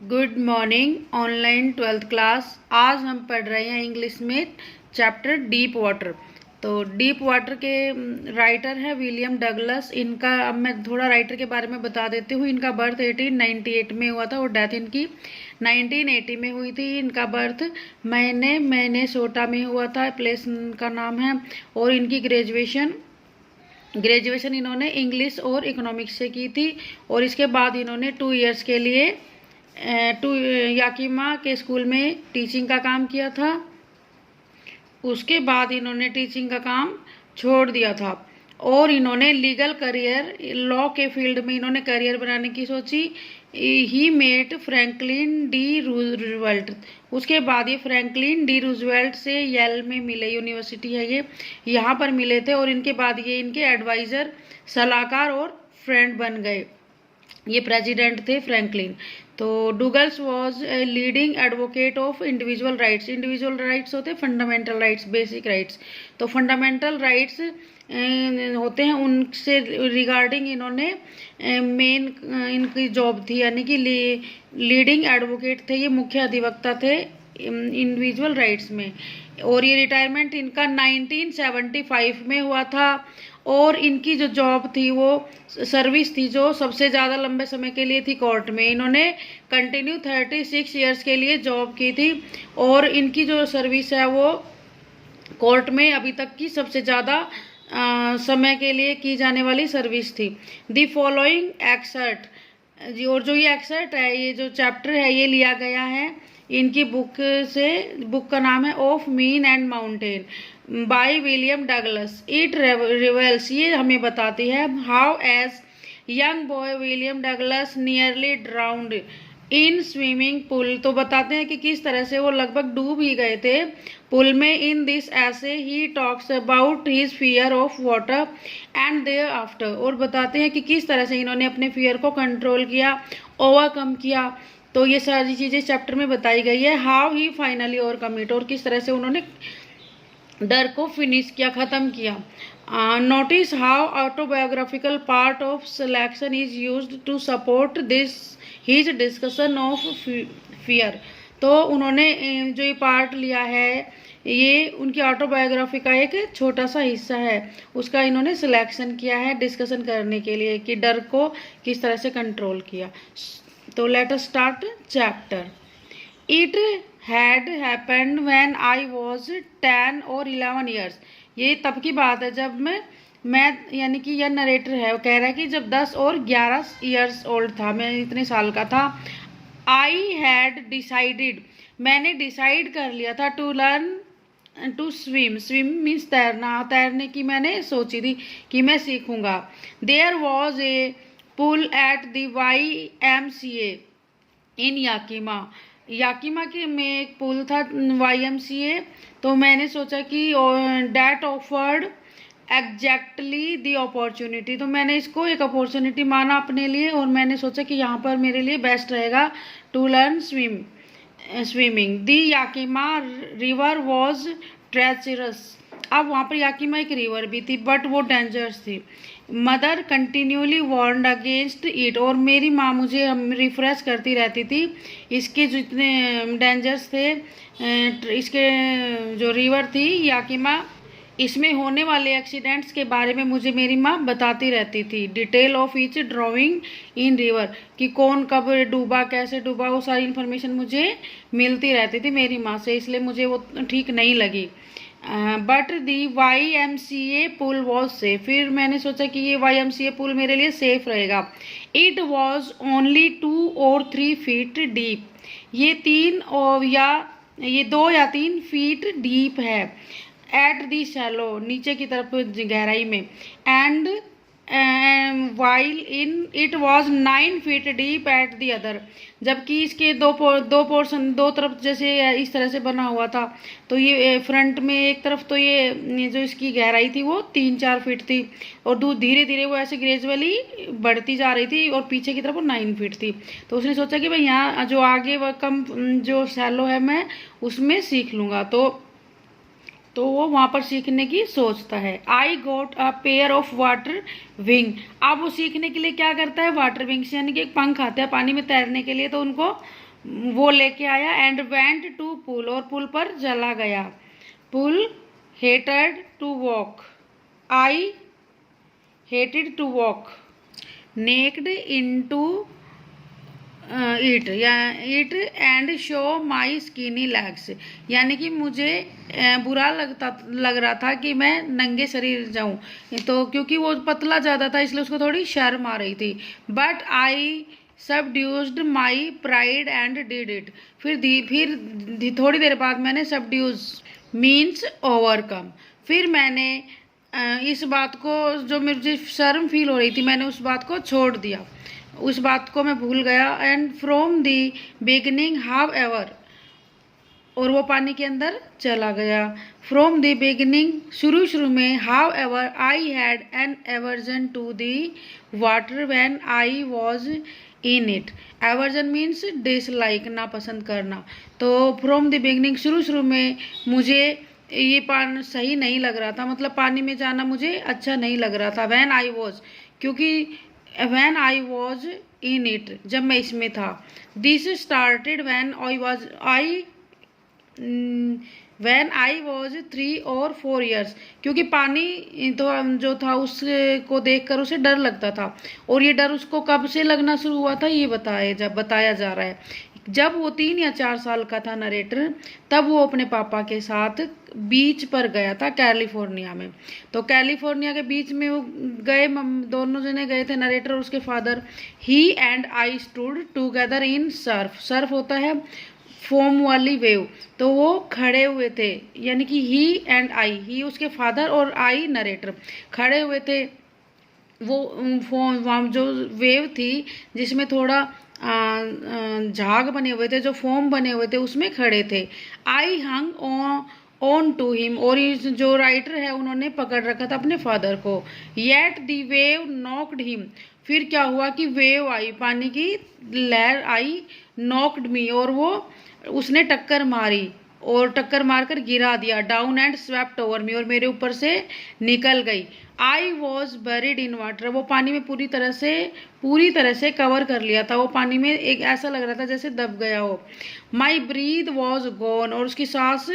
Good morning online 12th class. आज हम पढ़ रहे हैं इंग्लिश में चैप्टर डीप वाटर। तो डीप वाटर के राइटर है विलियम डगलस। इनका अब मैं थोड़ा राइटर के बारे में बता देती हूँ। इनका बर्थ 1898 में हुआ था और डेथ इनकी 1980 में हुई थी। इनका बर्थ मैनेसोटा में हुआ था, प्लेस का नाम है। और इनकी ग्रेजुएशन इन्होंने इंग्लिश और इकोनॉमिक्स से की थी। और इसके बाद इन्होंने 2 इयर्स के लिए याकीमा के स्कूल में टीचिंग का काम किया था। उसके बाद इन्होंने टीचिंग का काम छोड़ दिया था और इन्होंने लीगल करियर, लॉ के फील्ड में इन्होंने करियर बनाने की सोची। He met Franklin D Roosevelt. उसके बाद ये फ्रैंकलिन डी रूजवेल्ट से येल में मिले, यूनिवर्सिटी है ये, यहाँ पर मिले थे। और इनके बाद ये इनके एडवाइज़र, सलाहकार और फ्रेंड बन गए। ये प्रेसिडेंट थे फ्रैंकलिन। तो Douglas was a leading advocate of individual rights. Individual rights होते हैं फंडामेंटल राइट्स, बेसिक राइट्स। तो फंडामेंटल राइट्स होते हैं, उनसे रिगार्डिंग इन्होंने मेन इनकी जॉब थी, यानी कि लीडिंग एडवोकेट थे, ये मुख्य अधिवक्ता थे इंडिविजुअल राइट्स में। और ये रिटायरमेंट इनका 1975 में हुआ था। और इनकी जो जॉब थी, वो सर्विस थी जो सबसे ज़्यादा लंबे समय के लिए थी कोर्ट में। इन्होंने कंटिन्यू 36 ईयर्स के लिए जॉब की थी। और इनकी जो सर्विस है वो कोर्ट में अभी तक की सबसे ज़्यादा समय के लिए की जाने वाली सर्विस थी। दी फॉलोइंग एक्सर्ट, और जो ये एक्सर्ट है, ये जो चैप्टर है, ये लिया गया है इनकी बुक से। बुक का नाम है of men and mountain by William Douglas. It reveals, ये हमें बताती है, how as young boy William Douglas nearly drowned in swimming pool. तो बताते हैं कि किस तरह से वो लगभग डूब ही गए थे पुल में। इन दिस ऐसे ही talks about his fear of water and thereafter. और बताते हैं कि किस तरह से इन्होंने अपने फियर को कंट्रोल किया, ओवरकम किया। तो ये सारी चीज़ें चैप्टर में बताई गई है। How he finally overcome it, और किस तरह से उन्होंने डर को फिनिश किया, ख़त्म किया। Notice how autobiographical part of selection is used to support this his discussion of fear. तो उन्होंने जो ये पार्ट लिया है, ये उनकी ऑटोबायोग्राफी का एक छोटा सा हिस्सा है, उसका इन्होंने सिलेक्शन किया है डिस्कशन करने के लिए कि डर को किस तरह से कंट्रोल किया। तो let us start chapter. It had happened when I was 10 और 11 ईयर्स। ये तब की बात है जब मैं यानी कि यह नरेटर है, वो कह रहा है कि जब 10 और 11 ईयर्स ओल्ड था, मैं इतने साल का था। आई हैड डिसाइडेड, मैंने डिसाइड कर लिया था, to learn to swim. Swim means तैरना, तैरने की मैंने सोची थी कि मैं सीखूंगा। There was a pool at the YMCA in Yakima के में एक पुल था YMCA। तो मैंने सोचा कि that offered exactly the opportunity. तो मैंने इसको एक अपॉर्चुनिटी माना अपने लिए, और मैंने सोचा कि यहाँ पर मेरे लिए बेस्ट रहेगा to learn swimming. The Yakima river was treacherous. अब वहाँ पर याकीमा एक रिवर भी थी, बट वो डेंजरस थी। Mother continually warned against it, और मेरी माँ मुझे रिफ्रेश करती रहती थी इसके जितने डेंजर्स थे। इसके जो रिवर थी याकीमा, इसमें होने वाले एक्सीडेंट्स के बारे में मुझे मेरी माँ बताती रहती थी। Detail of each drawing in river, कि कौन कब डूबा, कैसे डूबा, वो सारी इन्फॉर्मेशन मुझे मिलती रहती थी मेरी माँ से, इसलिए मुझे वो ठीक नहीं लगी। But the YMCA pool was safe. फिर मैंने सोचा कि ये YMCA पुल मेरे लिए सेफ रहेगा। इट वॉज ओनली 2 और 3 फीट डीप। ये 2 या 3 फीट डीप है। एट दी शैलो, नीचे की तरफ गहराई में। And while in it was 9 feet deep at the other. जबकि इसके दो पोर्शन, दो तरफ जैसे इस तरह से बना हुआ था। तो ये फ्रंट में एक तरफ तो ये जो इसकी गहराई थी वो 3-4 फीट थी, और धीरे धीरे वो ऐसे ग्रेजुअली बढ़ती जा रही थी, और पीछे की तरफ वो 9 फीट थी। तो उसने सोचा कि भाई यहाँ जो आगे वह कम जो शैलो है मैं उसमें सीख लूँगा। तो वो वहाँ पर सीखने की सोचता है। I got a pair of water wing. अब वो सीखने के लिए क्या करता है, वाटर विंग से, यानी कि एक पंख आते हैं पानी में तैरने के लिए, तो उनको वो लेके आया। एंड वेंट टू पुल, और पुल पर चला गया। Pool hated to walk, I hated to walk naked into it या it and show my skinny legs, यानी कि मुझे बुरा लग रहा था कि मैं नंगे शरीर जाऊं, तो क्योंकि वो पतला ज़्यादा था इसलिए उसको थोड़ी शर्म आ रही थी। But I subdued my pride and did it, फिर थोड़ी देर बाद मैंने सबड्यूज मीन्स ओवरकम, फिर मैंने इस बात को, जो मुझे शर्म फील हो रही थी, मैंने उस बात को छोड़ दिया, उस बात को मैं भूल गया। And from the beginning how ever, और वो पानी के अंदर चला गया। फ्रॉम द बिगनिंग, शुरू में, however I had an aversion to the water when I was in it. Aversion means dislike, नापसंद करना। तो फ्रॉम द बिगनिंग, शुरू में मुझे ये पानी सही नहीं लग रहा था, मतलब पानी में जाना मुझे अच्छा नहीं लग रहा था। व्हेन आई वॉज, क्योंकि when I was in it, जब मैं इसमें था। This started when when I was 3 or 4 years, क्योंकि पानी तो जो था उसको देखकर उसे डर लगता था, और ये डर उसको कब से लगना शुरू हुआ था ये बताया जा रहा है। जब वो 3 या 4 साल का था नरेटर, तब वो अपने पापा के साथ बीच पर गया था कैलिफोर्निया में। तो कैलिफोर्निया के बीच में वो गए, दोनों जने गए थे, नरेटर और उसके father. He and I stood together in Surf, Surf होता है फोम वाली वेव, तो वो खड़े हुए थे, यानी कि ही एंड आई, ही उसके फादर और आई नरेटर खड़े हुए थे। वो फोम जो वेव थी जिसमें थोड़ा झाग बने हुए थे, जो फोम बने हुए थे, उसमें खड़े थे। आई हंग ऑन टू हिम, और जो राइटर है उन्होंने पकड़ रखा था अपने फादर को। येट दी वेव नॉक्ड हिम, फिर क्या हुआ कि वेव आई, पानी की लहर आई, नॉक्ड मी, और वो उसने टक्कर मारी, और टक्कर मारकर गिरा दिया। Down and swept over me, और मेरे ऊपर से निकल गई। I was buried in water, वो पानी में पूरी तरह से कवर कर लिया था, वो पानी में एक ऐसा लग रहा था जैसे दब गया हो। माई ब्रीथ वॉज गॉन, और उसकी सांस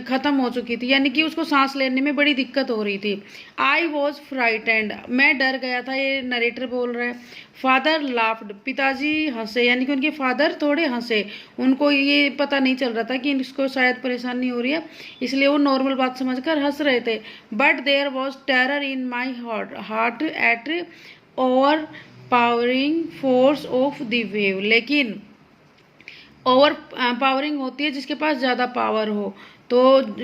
खत्म हो चुकी थी, यानी कि उसको सांस लेने में बड़ी दिक्कत हो रही थी। आई वॉज फ्राइटेंड, मैं डर गया था, ये नरेटर बोल रहा है। फादर लाफ्ड, पिताजी हंसे, यानी कि उनके फादर थोड़े हंसे, उनको ये पता नहीं चल रहा था कि इसको शायद परेशानी हो रही है, इसलिए वो नॉर्मल बात समझकर हंस रहे थे। But there was terror in my heart at overpowering force of the wave, लेकिन ओवर पावरिंग होती है जिसके पास ज़्यादा पावर हो, तो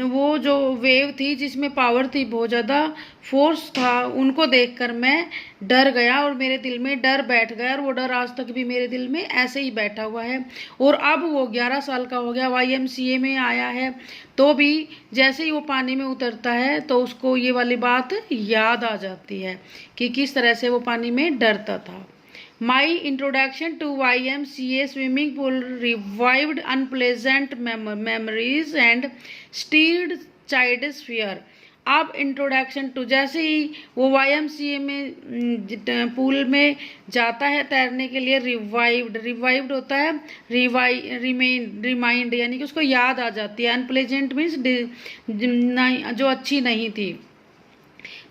वो जो वेव थी जिसमें पावर थी, बहुत ज़्यादा फोर्स था, उनको देखकर मैं डर गया और मेरे दिल में डर बैठ गया, और वो डर आज तक भी मेरे दिल में ऐसे ही बैठा हुआ है। और अब वो 11 साल का हो गया, YMCA में आया है, तो भी जैसे ही वो पानी में उतरता है तो उसको ये वाली बात याद आ जाती है कि किस तरह से वो पानी में डरता था। My introduction to YMCA swimming pool revived unpleasant memories and stirred child's fear. अब इंट्रोडक्शन टू, जैसे ही वो YMCA में पूल में जाता है तैरने के लिए, रिवाइव्ड होता है, रिमाइंड, यानी कि उसको याद आ जाती है। अनप्लेजेंट मीन्स जो अच्छी नहीं थी,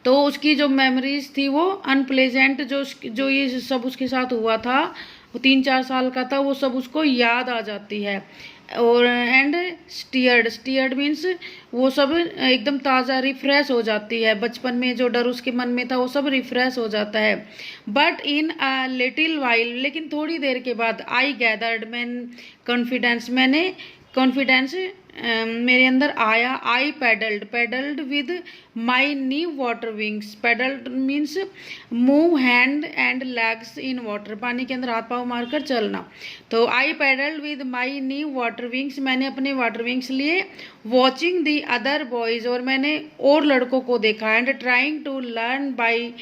तो उसकी जो मेमोरीज थी वो अनप्लेजेंट, जो ये सब उसके साथ हुआ था, वो 3-4 साल का था, वो सब उसको याद आ जाती है। और एंड स्टीयर्ड मीन्स वो सब एकदम ताज़ा, रिफ्रेश हो जाती है, बचपन में जो डर उसके मन में था वो सब रिफ्रेश हो जाता है। But in a little while, लेकिन थोड़ी देर के बाद, आई गैदर्ड मैंने कॉन्फिडेंस मेरे अंदर आया। I paddled with my new water wings, paddled means move hand and legs in water, पानी के अंदर हाथ पाँव मारकर चलना। तो I paddled with my new water wings, मैंने अपने वाटर विंग्स लिए। वॉचिंग दी अदर बॉयज़, और मैंने और लड़कों को देखा। And trying to learn by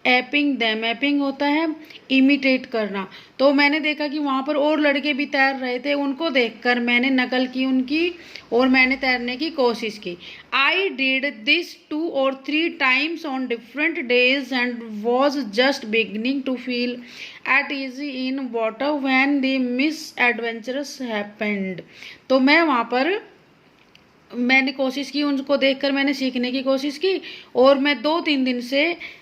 aping them, aping होता है इमिटेट करना। तो मैंने देखा कि वहाँ पर और लड़के भी तैर रहे थे, उनको देखकर मैंने नकल की उनकी और मैंने तैरने की कोशिश की। I did this 2 or 3 times on different days and was just beginning to feel at ease in water when the misadventure happened. तो मैं वहाँ पर मैंने कोशिश की, उनको देखकर मैंने सीखने की कोशिश की और मैं 2-3 दिन से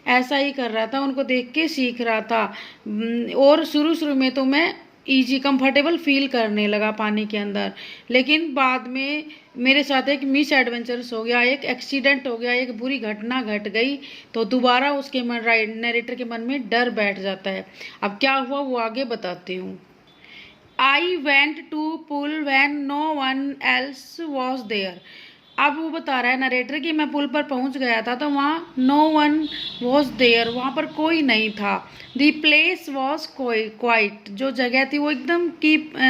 ऐसा ही कर रहा था, उनको देख के सीख रहा था। और शुरू शुरू में तो मैं इजी कंफर्टेबल फील करने लगा पानी के अंदर, लेकिन बाद में मेरे साथ एक मिस एडवेंचरस हो गया, एक एक्सीडेंट हो गया, एक बुरी घटना घट गई। तो दोबारा उसके मन नरेटर के मन में डर बैठ जाता है। अब क्या हुआ वो आगे बताती हूँ। I went to pool when no one else was there। अब वो बता रहा है नरेटर कि मैं पुल पर पहुंच गया था तो वहाँ no one was there, वहाँ पर कोई नहीं था। The place was quiet, जो जगह थी वो एकदम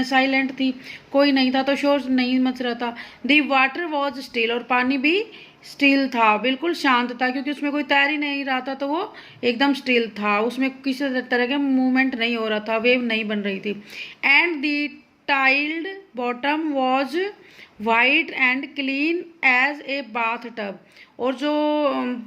साइलेंट थी, कोई नहीं था, तो शोर नहीं मच रहा था। The water was still, और पानी भी स्टिल था, बिल्कुल शांत था, क्योंकि उसमें कोई तैर ही नहीं रहा था, तो वो एकदम स्टिल था, उसमें किसी तरह का मूवमेंट नहीं हो रहा था, वेव नहीं बन रही थी। And the tiled bottom was white and clean as a bathtub, और जो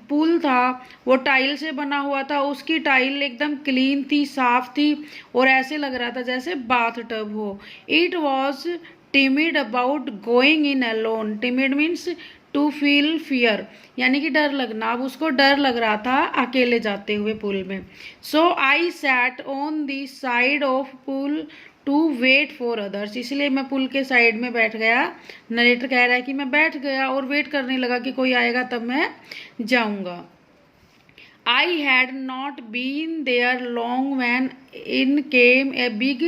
पूल था वो टाइल से बना हुआ था, उसकी टाइल एकदम क्लीन थी, साफ थी, और ऐसे लग रहा था जैसे बाथ टब हो। It was timid about going in alone. Timid means to feel fear, यानी कि डर लगना। अब उसको डर लग रहा था अकेले जाते हुए पूल में। So I sat on the side of pool to wait for others, इसलिए मैं पुल के साइड में बैठ गया। नरेटर कह रहा है कि मैं बैठ गया और वेट करने लगा कि कोई आएगा तब मैं जाऊंगा। I had not been there long when in came a big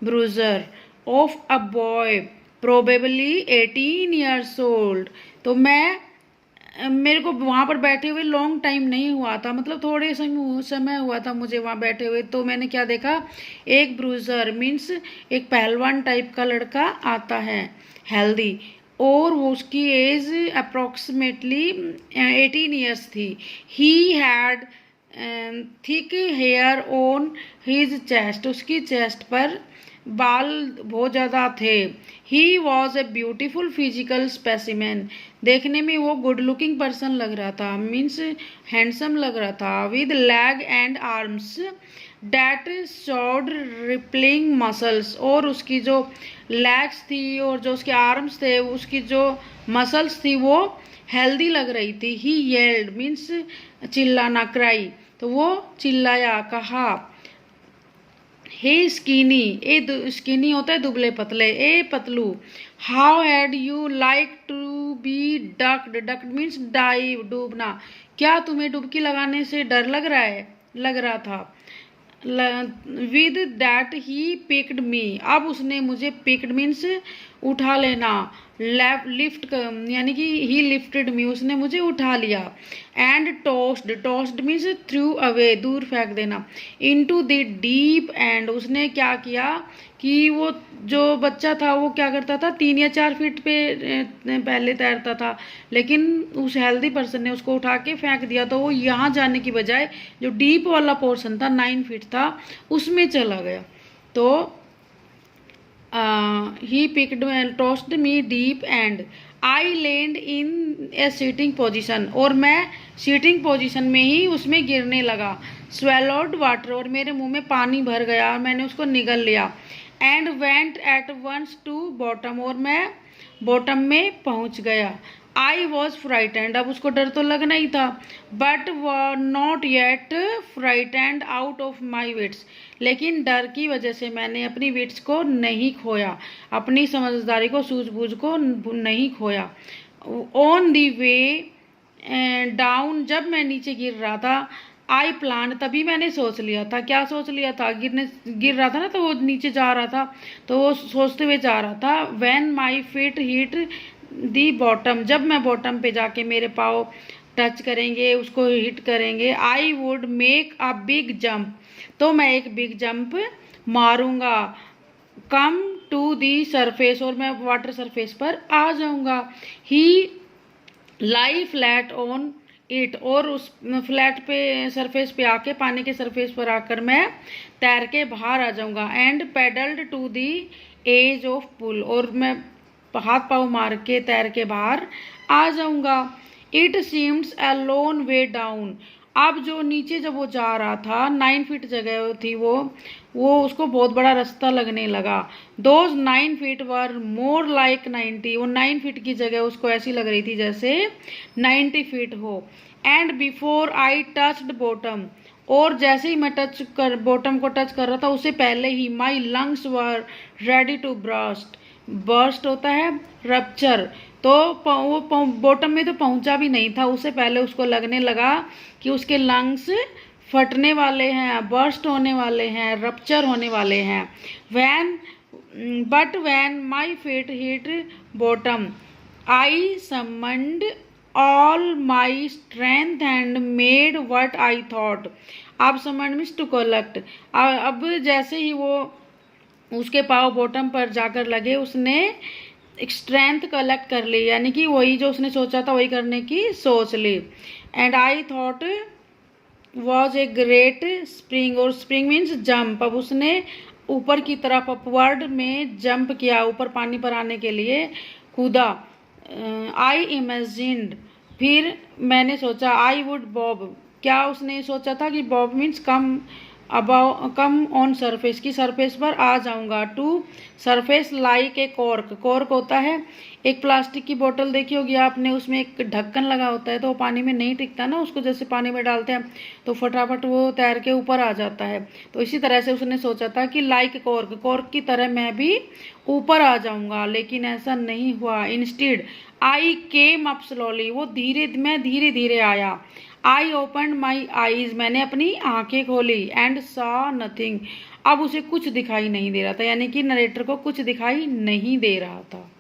bruiser of a boy probably 18 years old। तो मेरे को वहाँ पर बैठे हुए लॉन्ग टाइम नहीं हुआ था, मतलब थोड़े समय हुआ था मुझे वहाँ बैठे हुए। तो मैंने क्या देखा, एक ब्रूजर मीन्स एक पहलवान टाइप का लड़का आता है, हेल्दी, और वो उसकी एज अप्रोक्सीमेटली 18 years थी। He had thick hair on his chest, उसकी चेस्ट पर बाल बहुत ज़्यादा थे। He was a beautiful physical specimen, देखने में वो गुड लुकिंग पर्सन लग रहा था, मीन्स हैंडसम लग रहा था। With leg and arms that showed rippling muscles, और उसकी जो लेग्स थी और जो उसके आर्म्स थे, उसकी जो मसल्स थी वो हेल्दी लग रही थी। ही येल्ड मीन्स चिल्लाना, क्राई, तो वो चिल्लाया, कहा। हे स्किनी, ए स्किनी होता है दुबले पतले, ए पतलू। How had you like to be ducked, ducked means dive, डूबना, क्या तुम्हें डुबकी लगाने से डर लग रहा है, लग रहा था। विद दैट ही पिक्ड मी, अब उसने मुझे, पिक्ड मीन्स उठा लेना, लिफ्ट, यानी कि ही लिफ्टेड मी, उसने मुझे उठा लिया। And tossed, tossed means through away, दूर फेंक देना। इनटू द डीप एंड, उसने क्या किया कि वो जो बच्चा था वो क्या करता था, 3 या 4 फीट पे पहले तैरता था, लेकिन उस हेल्दी पर्सन ने उसको उठा के फेंक दिया, तो वो यहाँ जाने की बजाय जो डीप वाला पोर्शन था 9 फीट था उसमें चला गया। तो he picked and tossed me deep and I landed in a sitting position, और मैं सीटिंग पोजीशन में ही उसमें गिरने लगा। swallowed water, और मेरे मुंह में पानी भर गया और मैंने उसको निगल लिया। and went at once to bottom, और मैं बॉटम में पहुंच गया। आई वॉज फ्राइटेंड, अब उसको डर तो लगना ही था, but not yet frightened out of my wits, लेकिन डर की वजह से मैंने अपनी विट्स को नहीं खोया, अपनी समझदारी को, सूझबूझ को नहीं खोया। ऑन दी वे डाउन, जब मैं नीचे गिर रहा था, आई प्लान, तभी मैंने सोच लिया था, क्या सोच लिया था, गिर रहा था ना, तो वो नीचे जा रहा था, तो वो सोचते हुए जा रहा था। When my feet hit the bottom, जब मैं बॉटम पे जाके मेरे पाँव टच करेंगे, उसको हिट करेंगे, I would make a big jump, तो मैं एक बिग जंप मारूंगा। कम टू दी सरफेस, और मैं वाटर सरफेस पर आ जाऊंगा। ही लाई फ्लैट ऑन इट, और उस फ्लैट पे सरफेस पे आके, पानी के सरफेस पर आकर मैं तैर के बाहर आ जाऊंगा। And paddled to the edge of pool, और मैं हाथ पाँव मार के तैर के बाहर आ जाऊंगा। It seems a long way down, अब जो नीचे जब वो जा रहा था 9 फीट जगह थी वो उसको बहुत बड़ा रास्ता लगने लगा। Those 9 feet were more like 90, वो 9 फीट की जगह उसको ऐसी लग रही थी जैसे 90 फीट हो। And before I touched bottom, और जैसे ही मैं बॉटम को टच कर रहा था उससे पहले ही my lungs were ready to burst, burst होता है रप्चर, तो वो बॉटम में तो पहुंचा भी नहीं था, उससे पहले उसको लगने लगा कि उसके लंग्स फटने वाले हैं, बर्स्ट होने वाले हैं, रप्चर होने वाले हैं। When my feet hit bottom I summoned all my strength and made what I thought. अब समन्ड मीन्स टू कलेक्ट, अब जैसे ही वो उसके पाँव बॉटम पर जाकर लगे उसने स्ट्रेंथ कलेक्ट कर ली, यानी कि वही जो उसने सोचा था वही करने की सोच ली। And I thought was a great spring, और स्प्रिंग मीन्स जंप, अब उसने ऊपर की तरफ अपवर्ड में जंप किया, ऊपर पानी पर आने के लिए कूदा। आई इमेजिन्ड, फिर मैंने सोचा आई वुड बॉब, क्या उसने सोचा था कि bob means come on surface, की सरफेस पर आ जाऊंगा। To surface like a cork, cork होता है एक प्लास्टिक की बोतल देखी होगी आपने, उसमें एक ढक्कन लगा होता है तो वो पानी में नहीं टिकता ना, उसको जैसे पानी में डालते हैं तो फटाफट वो तैर के ऊपर आ जाता है। तो इसी तरह से उसने सोचा था कि लाइक कॉर्क, कॉर्क की तरह मैं भी ऊपर आ जाऊंगा, लेकिन ऐसा नहीं हुआ। Instead I came up slowly, मैं धीरे धीरे आया। आई ओपन माई आईज, मैंने अपनी आंखें खोली। एंड सॉ नथिंग, अब उसे कुछ दिखाई नहीं दे रहा था, यानी कि नरेटर को कुछ दिखाई नहीं दे रहा था।